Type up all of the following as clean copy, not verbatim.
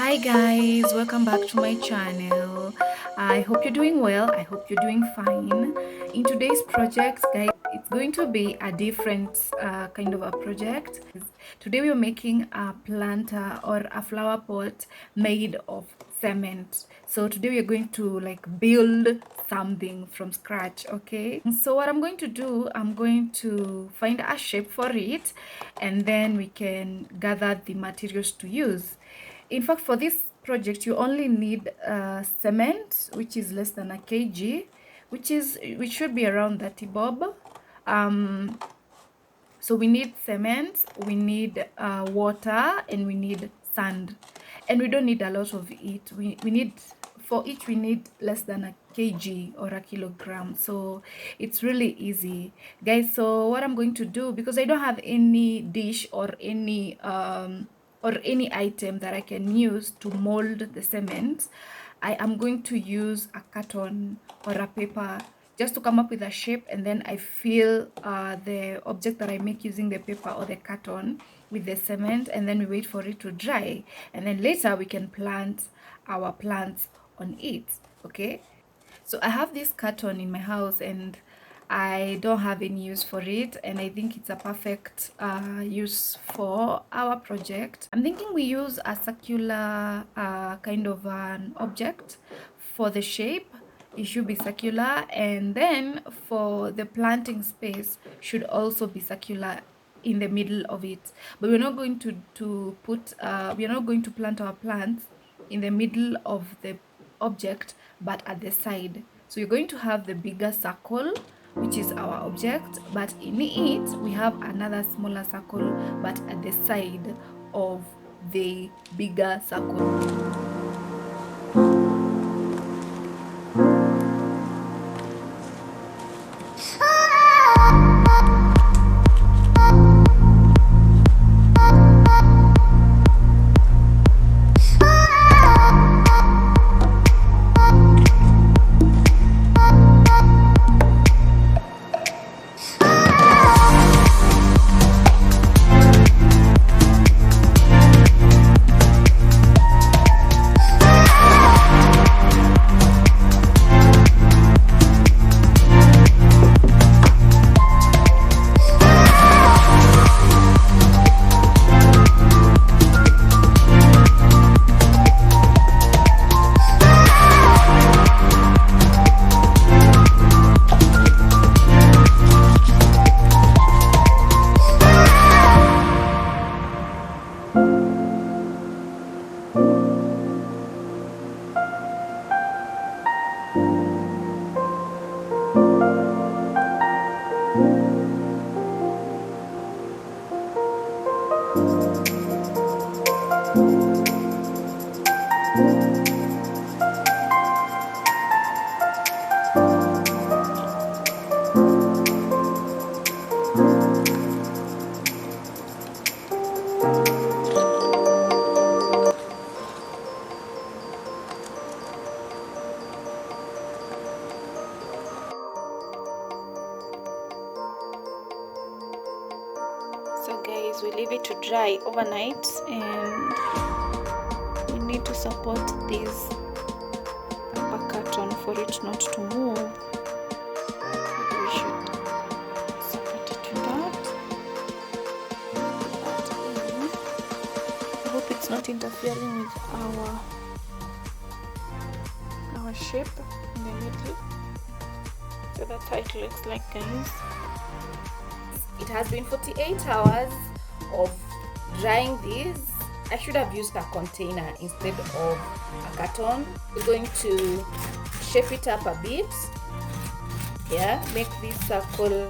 Hi guys, welcome back to my channel. I hope you're doing well. I hope you're doing fine. In today's project, guys, it's going to be a different kind of a project. Today we're making a planter or a flower pot made of cement. So today we're going to build something from scratch. Okay, so what I'm going to do, I'm going to find a shape for it, and then we can gather the materials to use. In fact, for this project, you only need cement, which is less than a kg, which should be around 30 bob. So we need cement, we need water, and we need sand. And we don't need a lot of it. We need, for each, we need less than a kg or a kilogram. So it's really easy, guys. So what I'm going to do, because I don't have any dish or any item that I can use to mold the cement, I am going to use a carton or a paper just to come up with a shape, and then I fill the object that I make using the paper or the carton with the cement, and then we wait for it to dry, and then later we can plant our plants on it. Okay, so I have this carton in my house and I don't have any use for it, and I think it's a perfect use for our project. I'm thinking we use a circular kind of an object for the shape. It should be circular, and then for the planting space should also be circular in the middle of it. But we're not going to put we're not going to plant our plants in the middle of the object, but at the side. So you're going to have the bigger circle, which is our object, but in it we have another smaller circle, but at the side of the bigger circle. So guys, we leave it to dry overnight, and we need to support this upper carton for it not to move. We should support it with that. I hope it's not interfering with our shape in the middle. So that's how it looks like, guys. It has been 48 hours of drying this. I should have used a container instead of a carton. We're going to shape it up a bit. Yeah, make this circle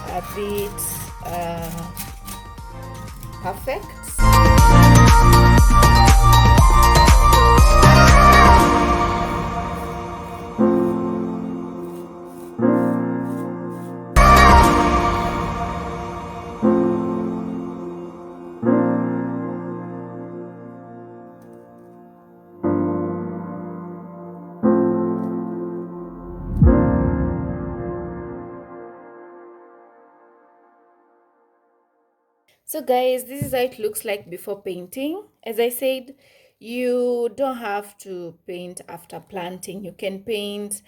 a bit perfect. So guys, this is how it looks like before painting. As I said, You don't have to paint after planting. You can paint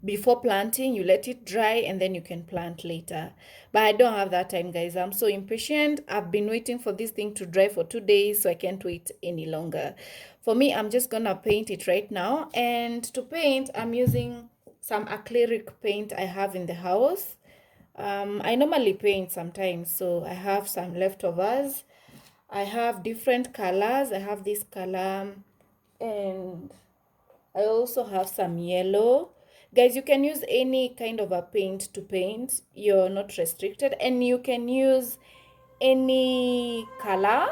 before planting, you let it dry, and then you can plant later. But I don't have that time, guys. I'm so impatient. I've been waiting for this thing to dry for 2 days, so I can't wait any longer. For me, I'm just gonna paint it right now. And to paint, I'm using some acrylic paint I have in the house. I normally paint sometimes, so I have some leftovers. I have different colors. I have this color, and I also have some yellow. Guys, you can use any kind of a paint to paint. You're not restricted, and you can use any color.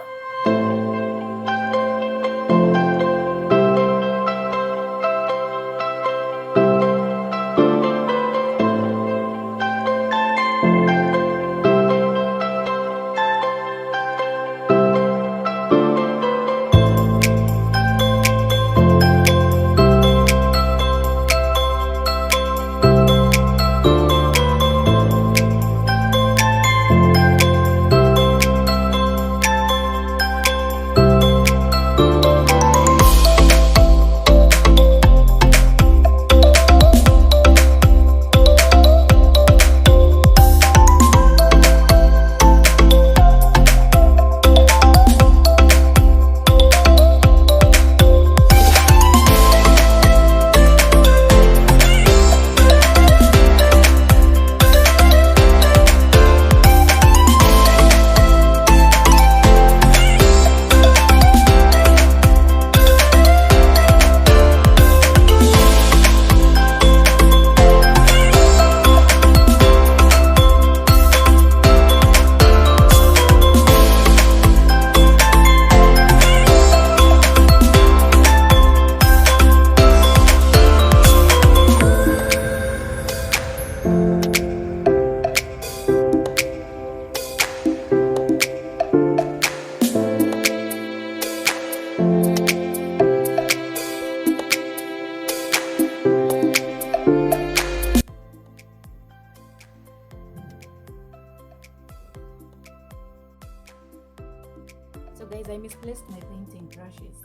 So guys, I misplaced my painting brushes.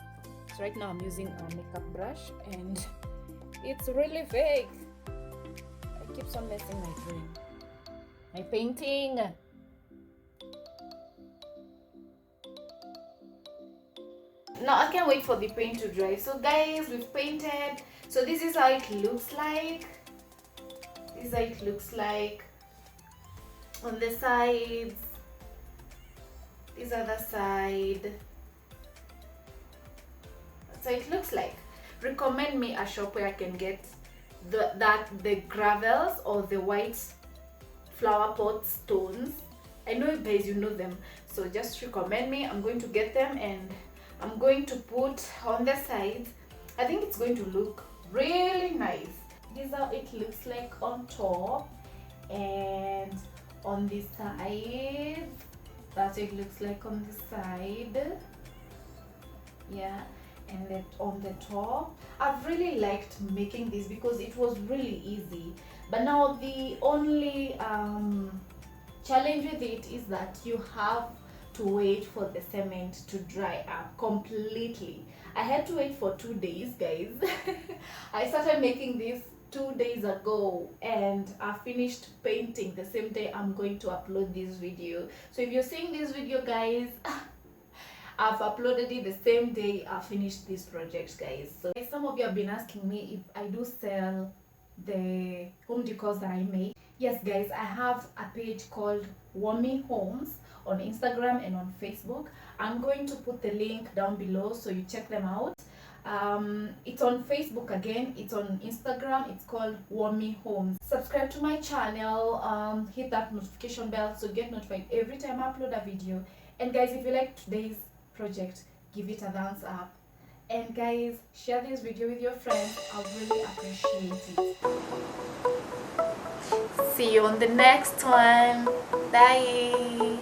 So right now I'm using a makeup brush, and it's really fake. It keeps on messing my brain. My painting. Now I can't wait for the paint to dry. So guys, we've painted. So this is how it looks like. This is how it looks like on the sides. This other side. So it looks like. Recommend me a shop where I can get the gravels or the white flower pot stones. I know you guys, you know them, so just recommend me. I'm going to get them, and I'm going to put on the sides. I think it's going to look really nice. This is how it looks like on top, and on the side. That's what it looks like on the side. Yeah, and then on the top. I've really liked making this because it was really easy. But now the only challenge with it is that you have to wait for the cement to dry up completely. I had to wait for 2 days, guys. I started making this 2 days ago, and I finished painting the same day I'm going to upload this video. So if you're seeing this video, guys, I've uploaded it the same day I finished this project, guys. So some of you have been asking me if I do sell the home decors that I make. Yes, guys, I have a page called Warming Homes on Instagram and on Facebook. I'm going to put the link down below so you check them out. It's on Facebook again, it's on Instagram, it's called Warming Homes. Subscribe to my channel, hit that notification bell so get notified every time I upload a video. And guys, if you like today's project, give it a thumbs up. And guys, share this video with your friends. I really appreciate it. See you on the next one. Bye.